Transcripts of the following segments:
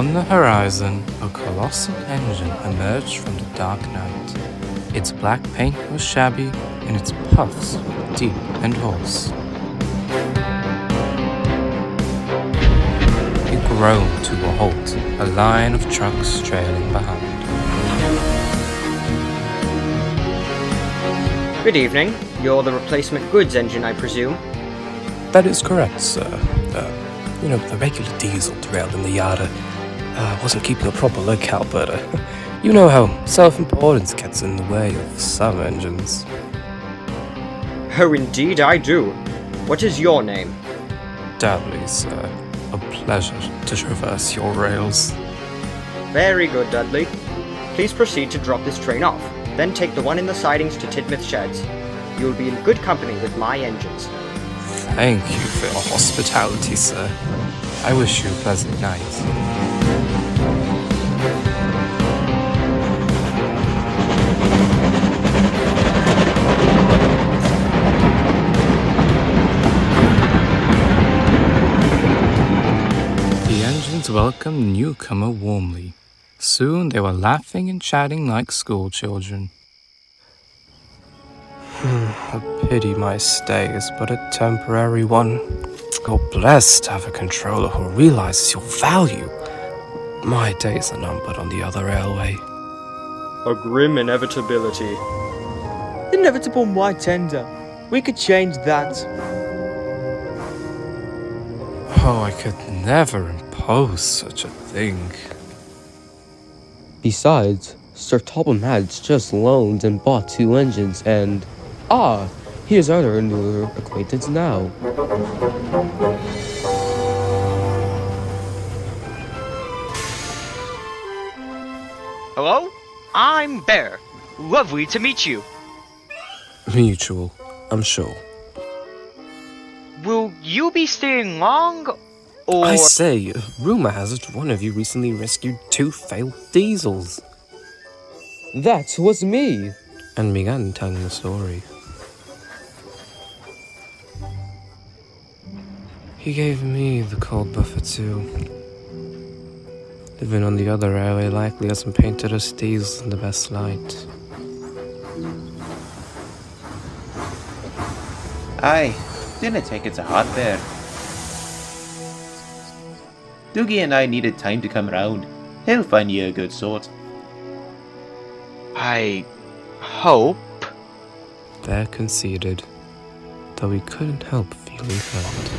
On the horizon, a colossal engine emerged from the dark night. Its black paint was shabby, and its puffs were deep and hoarse. It groaned to a halt, a line of trucks trailing behind. Good evening. You're the replacement goods engine, I presume? That is correct, sir. The regular diesel derailed in the yard. Wasn't keeping a proper lookout, but you know how self-importance gets in the way of some engines. Oh, indeed I do. What is your name? Dudley, sir. A pleasure to traverse your rails. Very good, Dudley. Please proceed to drop this train off, then take the one in the sidings to Tidmouth Sheds. You will be in good company with my engines. Thank you for your hospitality, sir. I wish you a pleasant night. The engines welcomed the newcomer warmly. Soon they were laughing and chatting like school children. A pity my stay is but a temporary one. You're blessed to have a controller who realizes your value. My days are numbered on the other railway. A grim inevitability. Inevitable my tender. We could change that. Oh, I could never impose such a thing. Besides, Sir Topham Hatt's just loaned and bought 2 engines and... here's our new acquaintance now. Hello? I'm Bear. Lovely to meet you. Mutual, I'm sure. Will you be staying long, or... I say, rumor has it one of you recently rescued 2 failed diesels. That was me. And began telling the story. He gave me the cold buffer too. Living on the other railway likely hasn't painted us diesels in the best light. Aye, didn't take it to heart there. Doogie and I needed time to come round. He'll find you a good sort. I... hope? Bear conceded, though he couldn't help feeling hurt.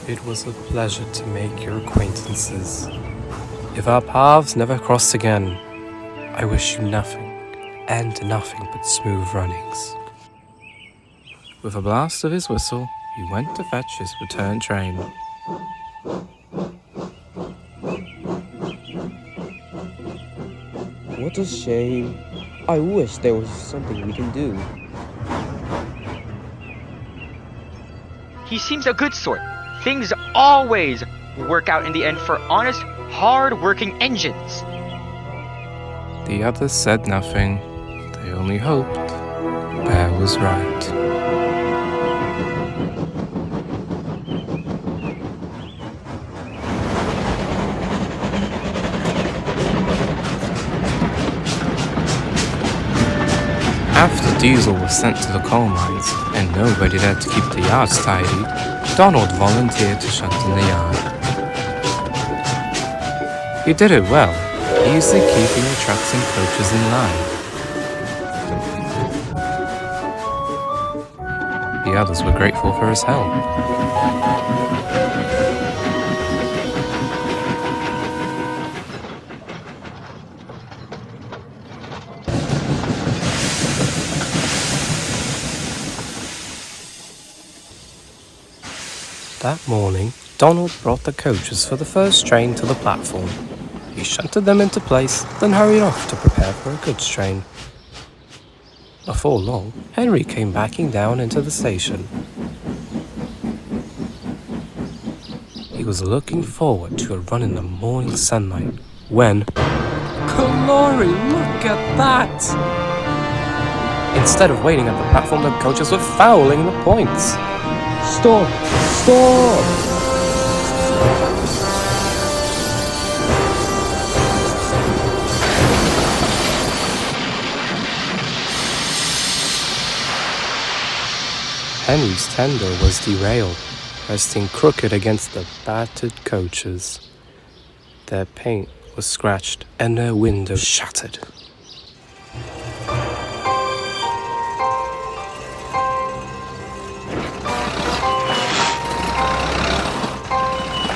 It was a pleasure to make your acquaintances. If our paths never cross again, I wish you nothing, and nothing but smooth runnings. With a blast of his whistle, he went to fetch his return train. What a shame. I wish there was something we can do. He seems a good sort. Things always work out in the end for honest, hard-working engines. The others said nothing. They only hoped Bear was right. After Diesel was sent to the coal mines, and nobody there to keep the yards tidy, Donald volunteered to shut in the yard. He did it well, easily keeping the trucks and coaches in line. The others were grateful for his help. That morning, Donald brought the coaches for the first train to the platform. He shunted them into place, then hurried off to prepare for a goods train. Before long, Henry came backing down into the station. He was looking forward to a run in the morning sunlight when, glory, look at that! Instead of waiting at the platform, the coaches were fouling the points. Stop! Stop! Henry's tender was derailed, resting crooked against the battered coaches. Their paint was scratched and their windows shattered.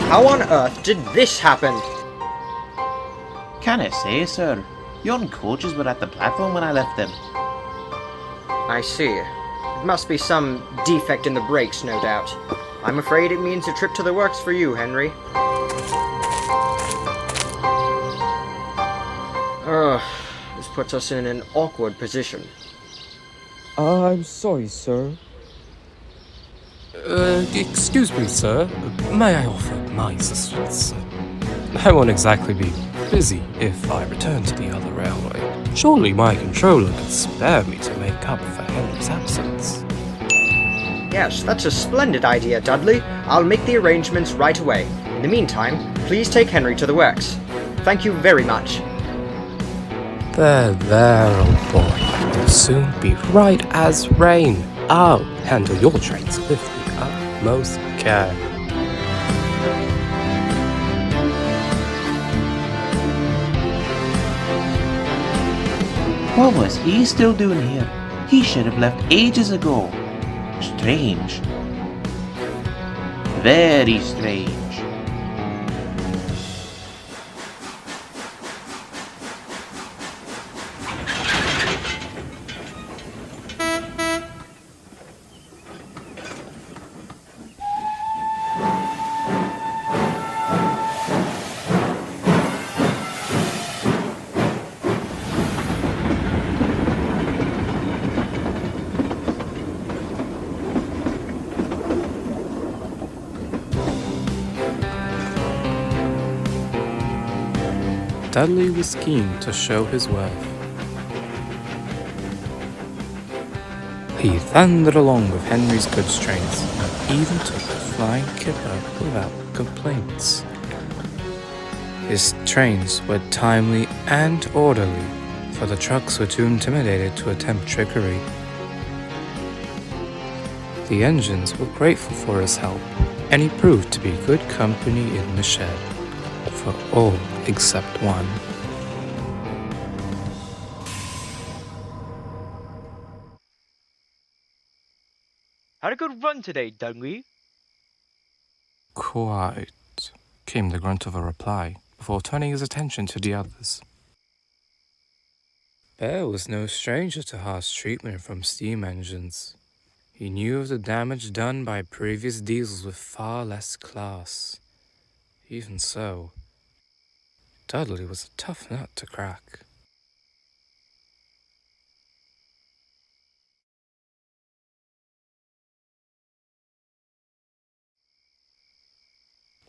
How on earth did this happen? Can I say, sir? Your coaches were at the platform when I left them. I see. It must be some defect in the brakes, no doubt. I'm afraid it means a trip to the works for you, Henry. This puts us in an awkward position. I'm sorry, sir. Excuse me, sir. May I offer my assistance? I won't exactly be busy if I return to the other railway. Surely my controller could spare me to make up for Henry's absence. Yes, that's a splendid idea, Dudley. I'll make the arrangements right away. In the meantime, please take Henry to the works. Thank you very much. There, old boy. You'll soon be right as rain. I'll handle your trains with the utmost care. What was he still doing here? He should have left ages ago. Strange. Very strange. Dudley was keen to show his worth. He thundered along with Henry's goods trains and even took the flying kipper without complaints. His trains were timely and orderly, for the trucks were too intimidated to attempt trickery. The engines were grateful for his help, and he proved to be good company in the shed, for all except one. Had a good run today, Dudley. Quite, came the grunt of a reply, before turning his attention to the others. Bear was no stranger to harsh treatment from steam engines. He knew of the damage done by previous diesels with far less class. Even so, Dudley was a tough nut to crack.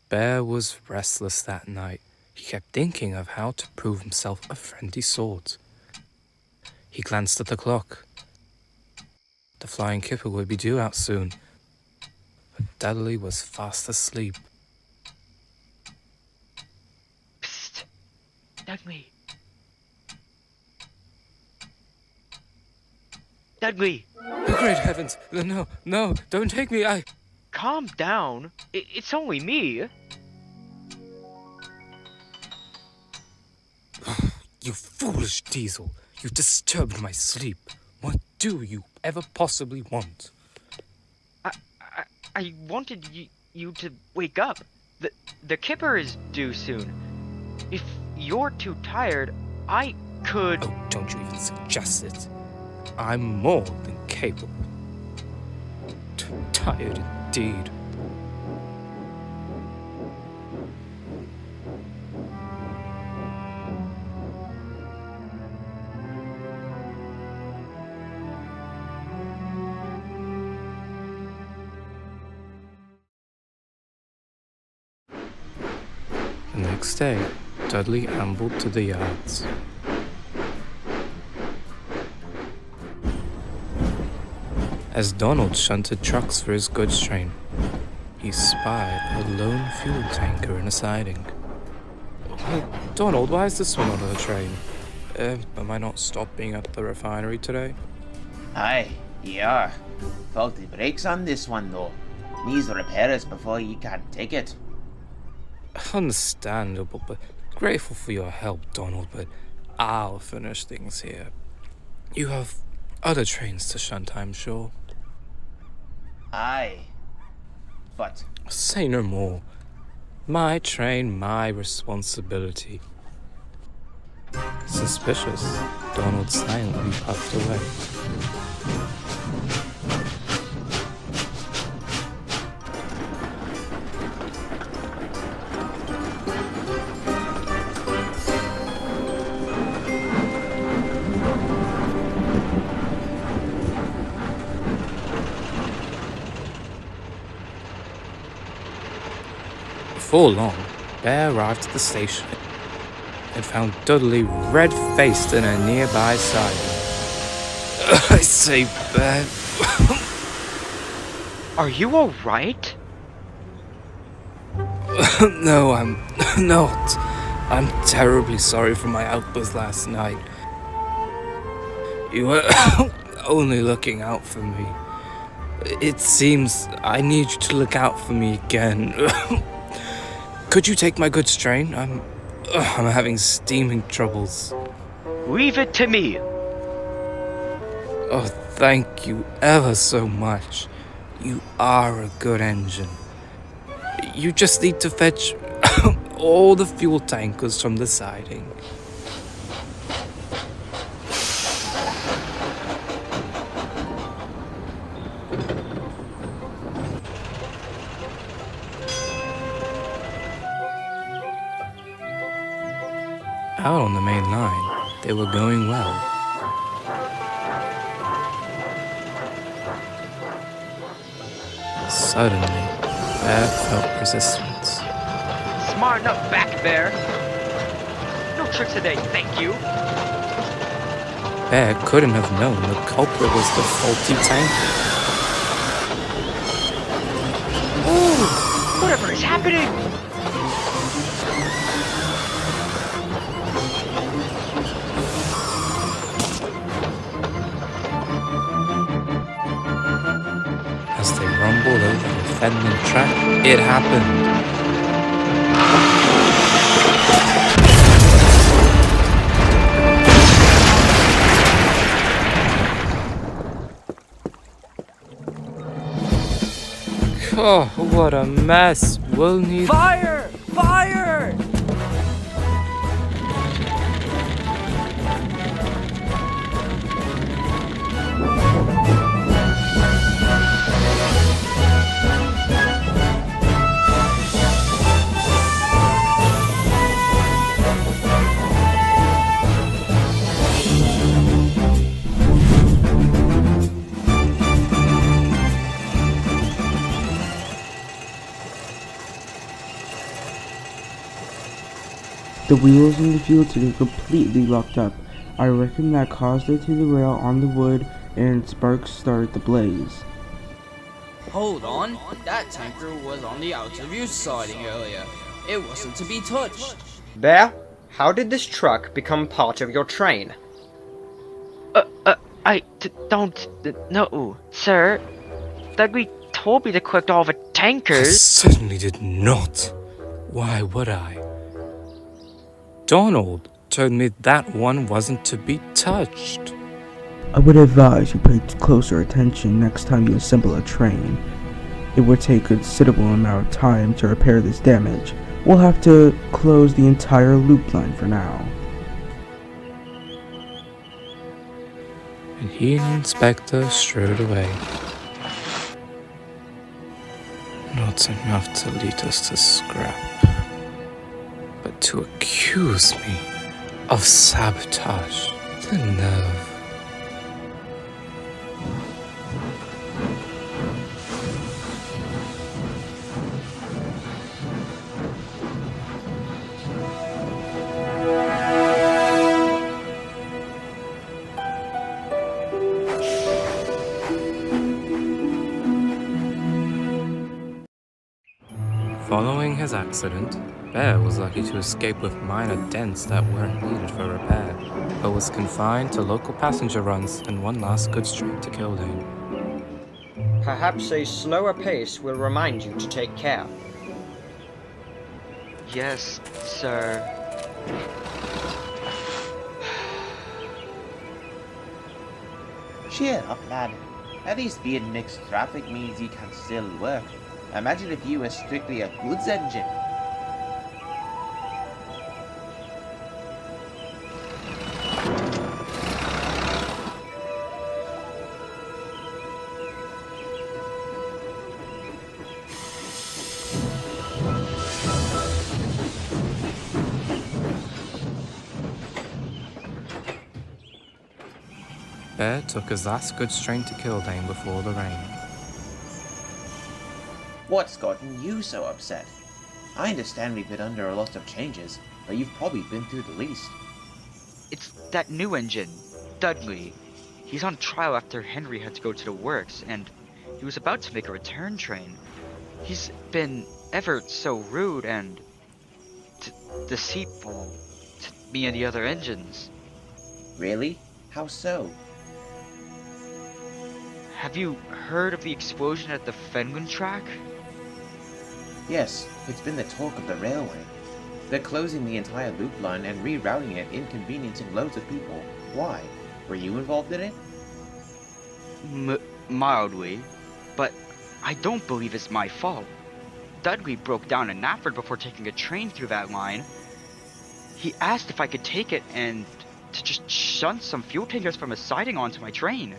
Bear was restless that night. He kept thinking of how to prove himself a friendly sort. He glanced at the clock. The flying kipper would be due out soon, but Dudley was fast asleep. Psst. Dudley. Dudley. Oh, great heavens! No, don't take me, Calm down. It's only me. You foolish diesel! You disturbed my sleep. What do you ever possibly want? I wanted you to wake up. The kipper is due soon. If you're too tired, I could... Oh, don't you even suggest it. I'm more than capable. Tired indeed. The next day, Dudley ambled to the yards. As Donald shunted trucks for his goods train, he spied a lone fuel tanker in a siding. Hey, Donald, why is this one on the train? Am I not stopping at the refinery today? Aye, yeah. Faulty brakes on this one though. Needs repairs before you can take it. Understandable, but grateful for your help, Donald, but I'll finish things here. You have other trains to shunt, I'm sure. Aye. But Say no more. My train, my responsibility. Suspicious, Donald silently puffed away. Before long, Bear arrived at the station and found Dudley red-faced in a nearby siding. I say, Bear... Are you alright? No, I'm not. I'm terribly sorry for my outburst last night. You were only looking out for me. It seems I need you to look out for me again. Could you take my goods train? I'm having steaming troubles. Leave it to me. Oh, thank you ever so much. You are a good engine. You just need to fetch all the fuel tankers from the siding. Out on the main line, they were going well. Suddenly, Bear felt resistance. Smarten up, back there. No tricks today, thank you. Bear couldn't have known the culprit was the faulty tanker. Ooh, whatever is happening? As they rumbled over the Fenman track, it happened. Oh, what a mess. We'll need... Fire! Fire! The wheels in the fuel tank are completely locked up. I reckon that caused it to derail on the wood and sparks started the blaze. Hold on, that tanker was on the outer view siding earlier. It wasn't to be touched. Bear, how did this truck become part of your train? Don't know, sir. Dudley told me to collect all the I tankers. certainly did not. Why would I? Donald told me that one wasn't to be touched. I would advise you pay closer attention next time you assemble a train. It would take a considerable amount of time to repair this damage. We'll have to close the entire loop line for now. And he and the inspector strode away. Not enough to lead us to scrap, but to accuse me of sabotage. The nerve. Following his accident, Bear was lucky to escape with minor dents that weren't needed for repair, but was confined to local passenger runs and one last goods train to Kildane. Perhaps a slower pace will remind you to take care. Yes, sir. Cheer up, lad. At least being mixed traffic means you can still work. Imagine if you were strictly a goods engine. Bear took his last goods train to Kildane before the rain. What's gotten you so upset? I understand we've been under a lot of changes, but you've probably been through the least. It's that new engine, Dudley. He's on trial after Henry had to go to the works, and he was about to make a return train. He's been ever so rude and deceitful to me and the other engines. Really? How so? Have you heard of the explosion at the Fenwin track? Yes, it's been the talk of the railway. They're closing the entire loop line and rerouting it, inconveniencing loads of people. Why? Were you involved in it? Mildly, but I don't believe it's my fault. Dudley broke down in Nafford before taking a train through that line. He asked if I could take it and to just shunt some fuel tankers from a siding onto my train.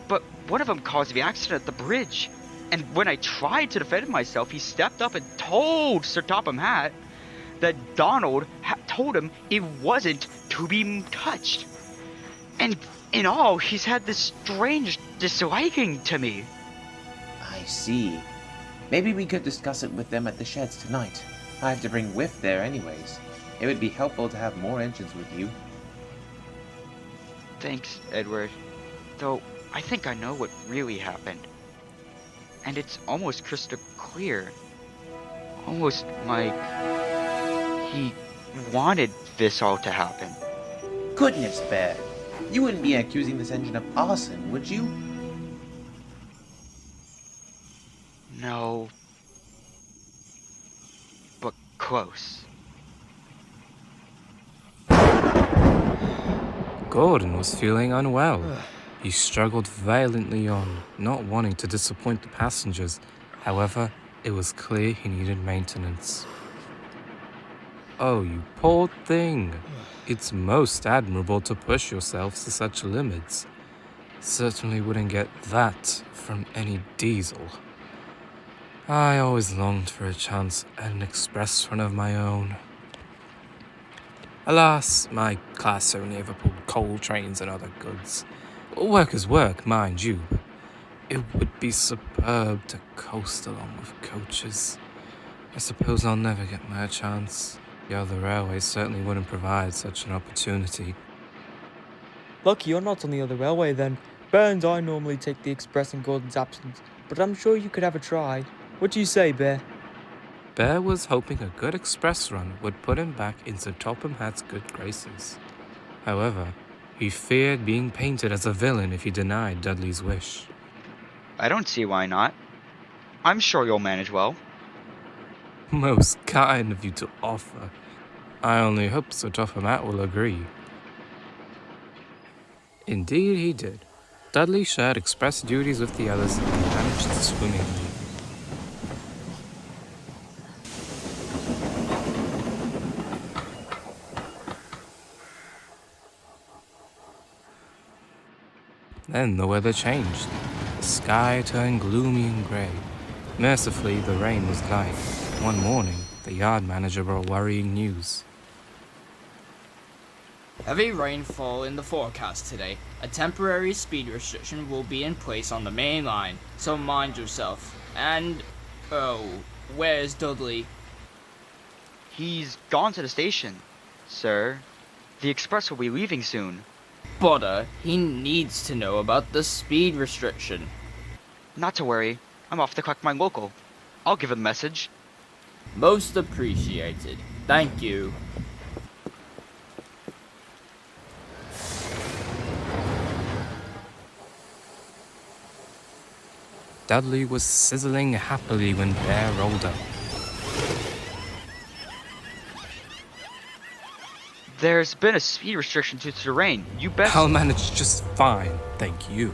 But one of them caused the accident at the bridge, and when I tried to defend myself, he stepped up and told Sir Topham Hatt that Donald told him it wasn't to be touched. And in all, he's had this strange disliking to me. I see. Maybe we could discuss it with them at the sheds tonight. I have to bring Whiff there anyways. It would be helpful to have more engines with you. Thanks, Edward. Though, I think I know what really happened. And it's almost crystal clear. Almost like he wanted this all to happen. Goodness, Bear. You wouldn't be accusing this engine of arson, would you? No. But close. Gordon was feeling unwell. He struggled violently on, not wanting to disappoint the passengers. However, it was clear he needed maintenance. Oh, you poor thing. It's most admirable to push yourselves to such limits. Certainly wouldn't get that from any diesel. I always longed for a chance at an express run of my own. Alas, my class only ever pulled coal trains and other goods. Work is work, mind you, but it would be superb to coast along with coaches. I suppose I'll never get my chance. The other railways certainly wouldn't provide such an opportunity. Lucky you're not on the other railway then. Bear and I normally take the express in Gordon's absence, but I'm sure you could have a try. What do you say, Bear? Bear was hoping a good express run would put him back into Topham Hatt's good graces. However, he feared being painted as a villain if he denied Dudley's wish. I don't see why not. I'm sure you'll manage well. Most kind of you to offer. I only hope Sir Topham Hatt will agree. Indeed he did. Dudley shared express duties with the others and managed swimmingly. Then the weather changed. The sky turned gloomy and grey. Mercifully, the rain was light. One morning, the yard manager brought worrying news. Heavy rainfall in the forecast today. A temporary speed restriction will be in place on the main line, so mind yourself. And, oh, where's Dudley? He's gone to the station, sir. The express will be leaving soon. Butter, he needs to know about the speed restriction. Not to worry. I'm off to collect my local. I'll give him a message. Most appreciated. Thank you. Dudley was sizzling happily when Bear rolled up. There's been a speed restriction due to the rain. You best. I'll manage just fine, thank you.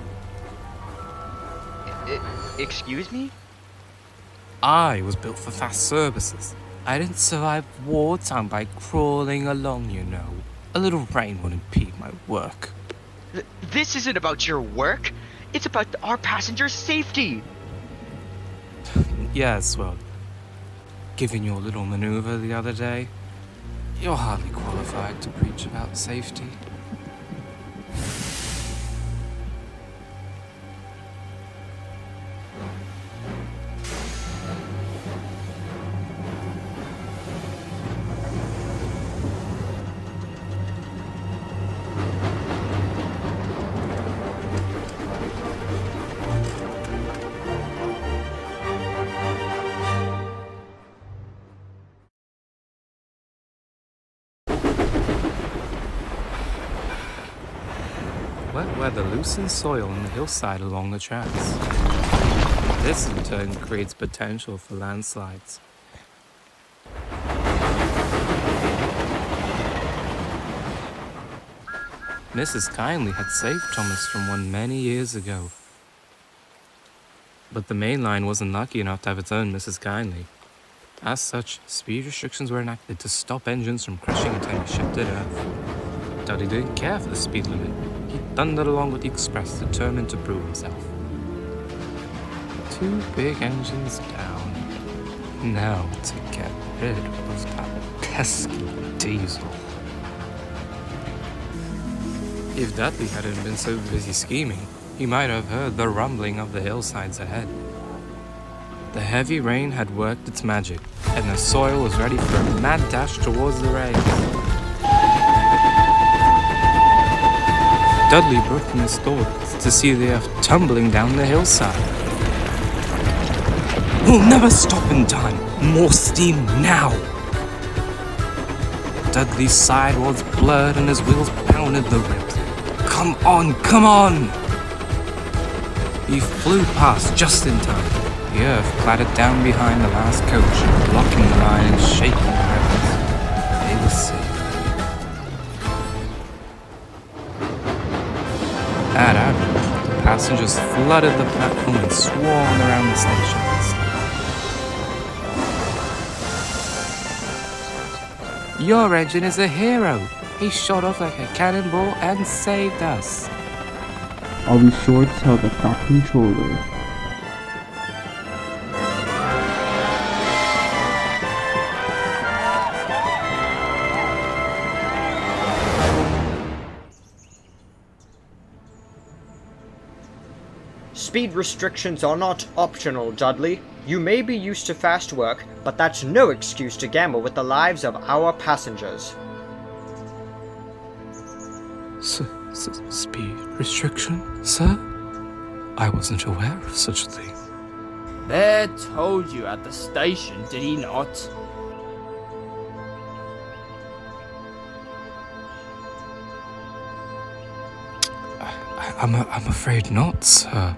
Excuse me? I was built for fast services. I didn't survive wartime by crawling along, you know. A little rain would impede my work. This isn't about your work. It's about our passengers' safety. Yes, well, given your little maneuver the other day, you're hardly qualified to preach about safety. Wet weather loosens soil on the hillside along the tracks. This in turn creates potential for landslides. Mrs. Kindly had saved Thomas from one many years ago. But the main line wasn't lucky enough to have its own Mrs. Kindly. As such, speed restrictions were enacted to stop engines from crashing into any shifted earth. Dudley didn't care for the speed limit. He thundered along with the express, determined to prove himself. 2 big engines down. Now to get rid of that pesky diesel. If Dudley hadn't been so busy scheming, he might have heard the rumbling of the hillsides ahead. The heavy rain had worked its magic, and the soil was ready for a mad dash towards the rain. Dudley broke from his thoughts to see the earth tumbling down the hillside. We'll never stop in time! More steam now! Dudley's side was blurred and his wheels pounded the ribs. Come on, come on! He flew past just in time. The earth clattered down behind the last coach, blocking the line and shaking the rails. They were safe. At average, the passengers flooded the platform and swarmed around the station. Your engine is a hero. He shot off like a cannonball and saved us. I'll be sure to tell the Fat Controller. Speed restrictions are not optional, Dudley. You may be used to fast work, but that's no excuse to gamble with the lives of our passengers. Speed restriction, sir? I wasn't aware of such a thing. Bear told you at the station, did he not? I'm afraid not, sir.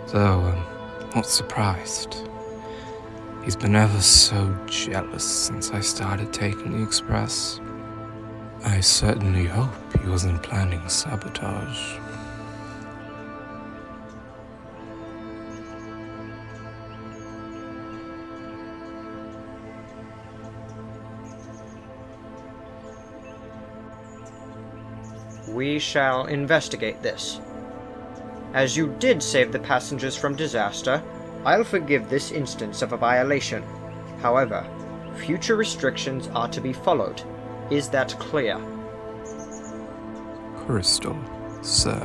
Though I'm not surprised. He's been ever so jealous since I started taking the express. I certainly hope he wasn't planning sabotage. We shall investigate this. As you did save the passengers from disaster, I'll forgive this instance of a violation. However, future restrictions are to be followed. Is that clear? Crystal, sir.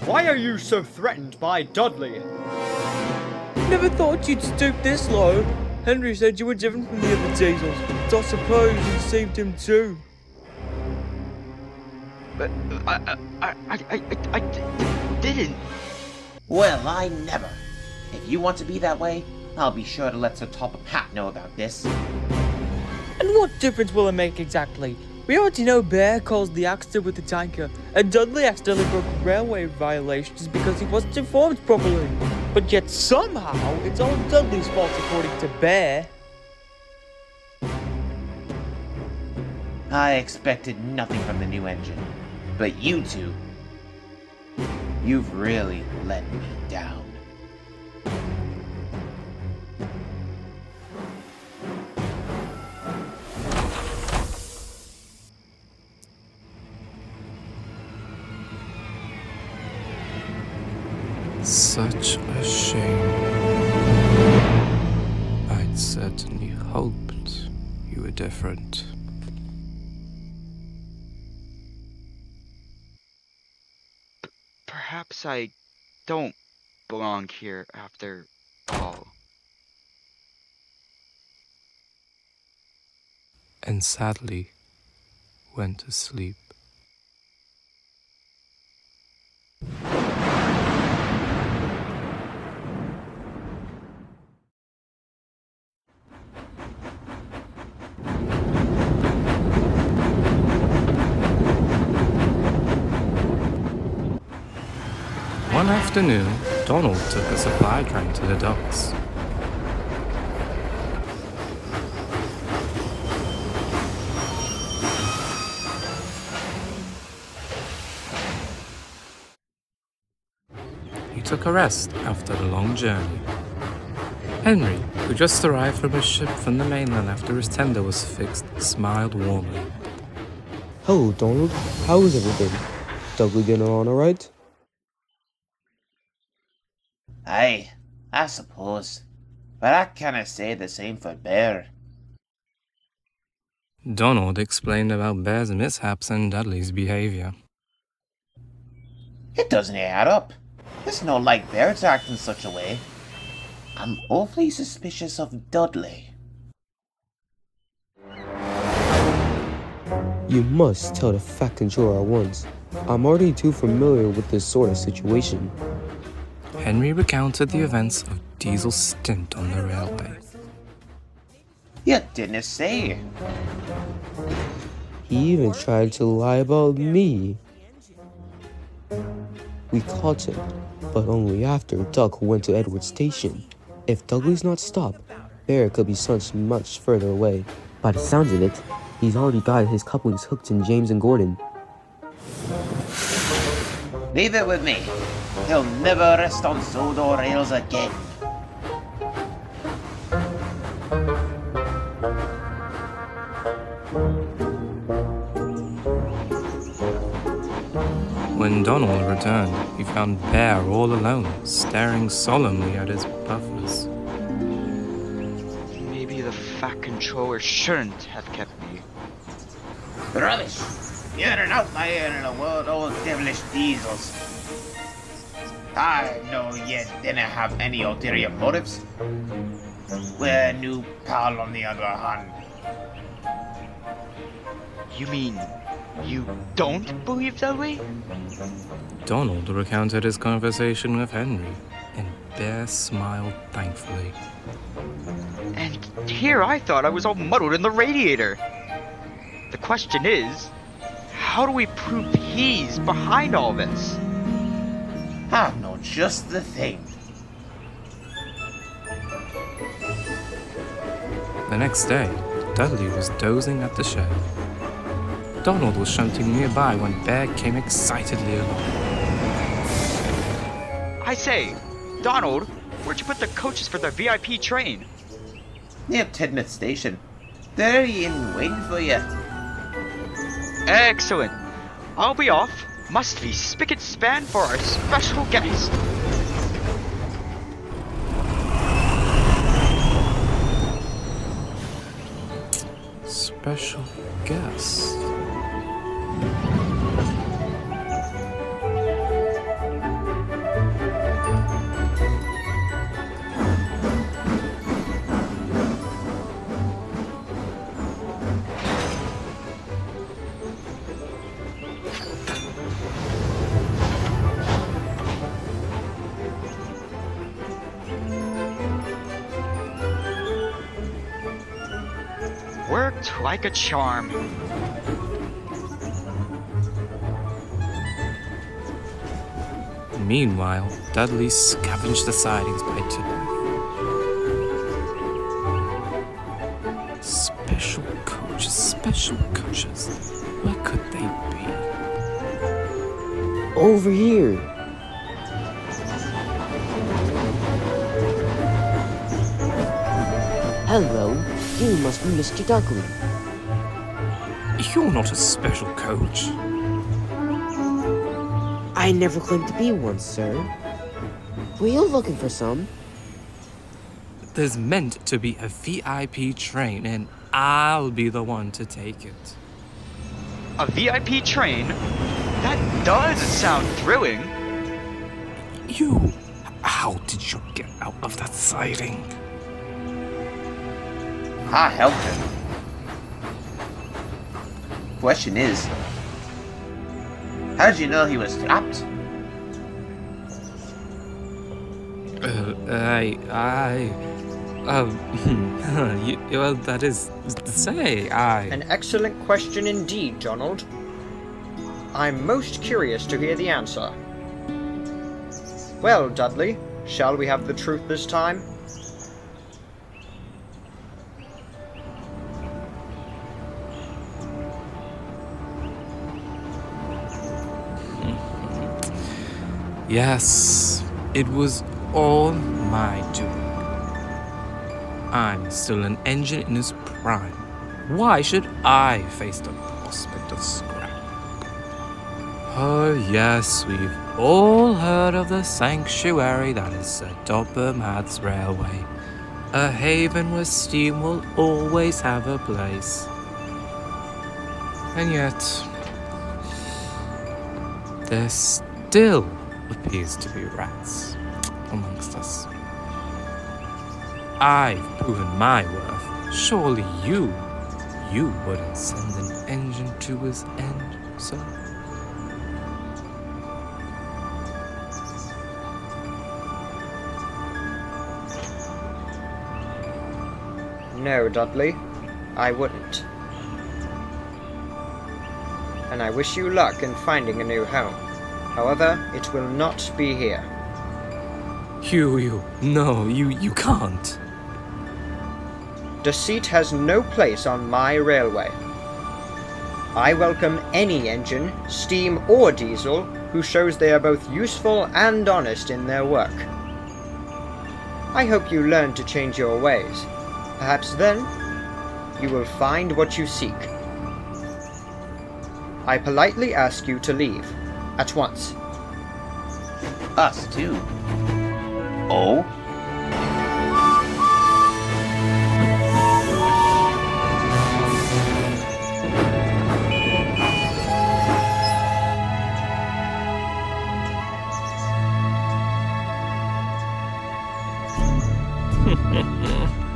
Why are you so threatened by Dudley? Never thought you'd stoop this low. Henry said you were different from the other diesels, so I suppose you saved him too. But I didn't. Well, I never. If you want to be that way, I'll be sure to let Sir Top Pat know about this. And what difference will it make exactly? We already know Bear caused the accident with the tanker, and Dudley accidentally broke railway violations because he wasn't informed properly. But yet somehow, it's all Dudley's fault according to Bear. I expected nothing from the new engine. But you two, you've really let me down. Such a shame. I'd certainly hoped you were different. Perhaps I don't belong here after all. And sadly went to sleep. One afternoon, Donald took a supply train to the docks. He took a rest after the long journey. Henry, who just arrived from his ship from the mainland after his tender was fixed, smiled warmly. Hello, Donald. How is everything? Dudley getting on alright? Aye, I suppose. But I kinda say the same for Bear. Donald explained about Bear's mishaps and Dudley's behavior. It doesn't add up. It's not like Bear to act in such a way. I'm awfully suspicious of Dudley. You must tell the Fat Controller at once. I'm already too familiar with this sort of situation. Henry recounted the events of Diesel's stint on the railway. You didn't say. He even tried to lie about me. We caught him, but only after Duck went to Edward Station. If Dudley's not stopped, Bear could be sent much further away. By the sounds of it, he's already got his couplings hooked in James and Gordon. Leave it with me. He'll never rest on Sodor rails again. When Donald returned, he found Bear all alone, staring solemnly at his buffers. Maybe the Fat Controller shouldn't have kept me. Rubbish! You're an outlier in a world all devilish diesels. I know you didn't have any ulterior motives. We're new pal on the other hand. You mean you don't believe Dudley? Donald recounted his conversation with Henry, and Bear smiled thankfully. And here I thought I was all muddled in the radiator. The question is, how do we prove he's behind all this? I know just the thing. The next day, Dudley was dozing at the shed. Donald was shunting nearby when Bear came excitedly along. I say, Donald, where'd you put the coaches for the VIP train? Near Tidmouth Station. They're in waiting for you. Excellent. I'll be off. Must be spick and span for our special guest. Special guest. worked like a charm. Meanwhile, Dudley scavenged the sidings by tipping. Special coaches, special coaches. Where could they be? Over here. Hello, you must be Mr. Dudley. You're not a special coach. I never claimed to be one, sir. Were you looking for some? There's meant to be a VIP train, and I'll be the one to take it. A VIP train? That does sound thrilling. You, how did you get out of that siding? I helped him. Question is, how did you know he was trapped? Well, that is to say, An excellent question indeed, Donald. I'm most curious to hear the answer. Well, Dudley, shall we have the truth this time? Yes, it was all my doing. I'm still an engine in his prime. Why should I face the prospect of scrap? Oh yes, we've all heard of the sanctuary that is Sir Dobbermad's Railway. A haven where steam will always have a place. And yet, there still appears to be rats amongst us. I've proven my worth. Surely you wouldn't send an engine to his end, sir? No, Dudley, I wouldn't. And I wish you luck in finding a new home. However, it will not be here. You can't. Deceit has no place on my railway. I welcome any engine, steam or diesel, who shows they are both useful and honest in their work. I hope you learn to change your ways. Perhaps then, you will find what you seek. I politely ask you to leave, at once. Us too. Oh?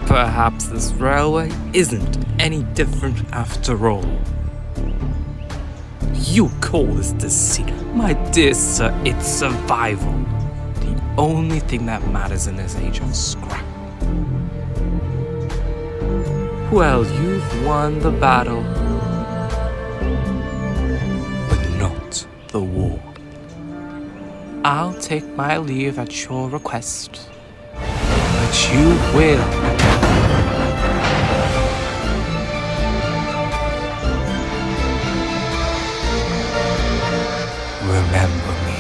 Perhaps this railway isn't any different after all. You call this deceit? My dear sir, it's survival. The only thing that matters in this age of scrap. Well, you've won the battle, but not the war. I'll take my leave at your request, but you will. Remember me.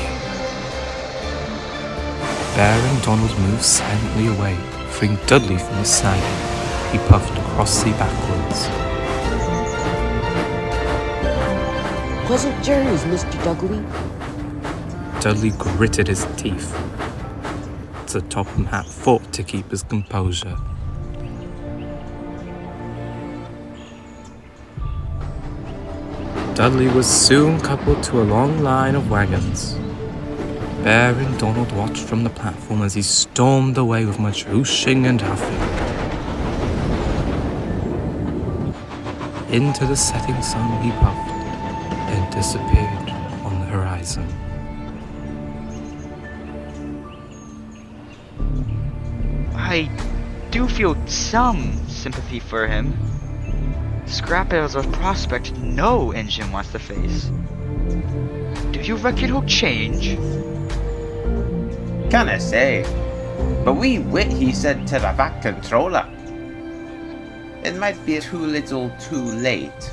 Baron Donald moved silently away, freeing Dudley from his siding. He puffed crossly backwards. Pleasant journeys, Mr. Dudley. Dudley gritted his teeth. Sir Topham Hatt fought to keep his composure. Dudley was soon coupled to a long line of wagons. Baron Donald watched from the platform as he stormed away with much whooshing and huffing. Into the setting sun he puffed and disappeared on the horizon. I do feel some sympathy for him. Scrap it as a prospect no engine wants to face. Do you reckon he'll change? Canna say. But we wit he said to the back controller. It might be too little too late.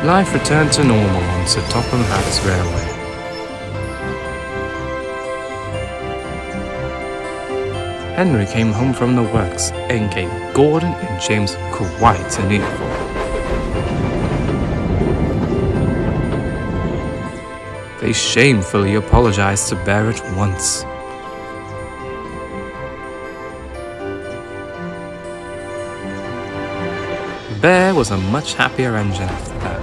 Life returned to normal on Sodor Railway. Henry came home from the works and gave Gordon and James quite an earful. They shamefully apologized to Barrett once. Bear was a much happier engine after that.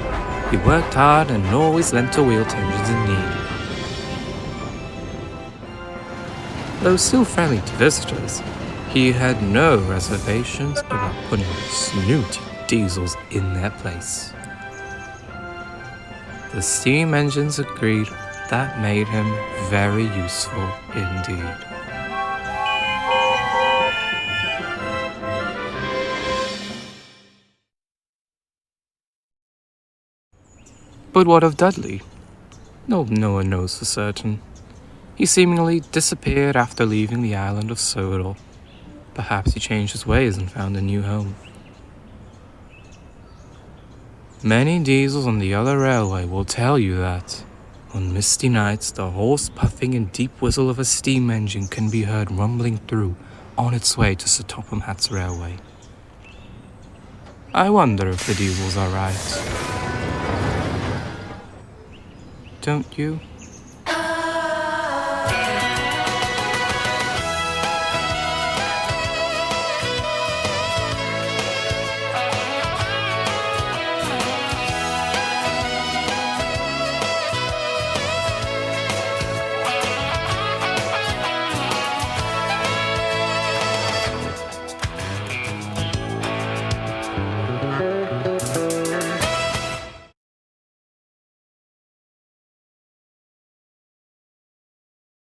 He worked hard and always lent a wheel to engines in need. Though still friendly to visitors, he had no reservations about putting snooty diesels in their place. The steam engines agreed that made him very useful indeed. But what of Dudley? No one knows for certain. He seemingly disappeared after leaving the island of Sodor. Perhaps he changed his ways and found a new home. Many diesels on the other railway will tell you that, on misty nights, the hoarse puffing and deep whistle of a steam engine can be heard rumbling through on its way to Sodor Railway. I wonder if the diesels are right. Don't you?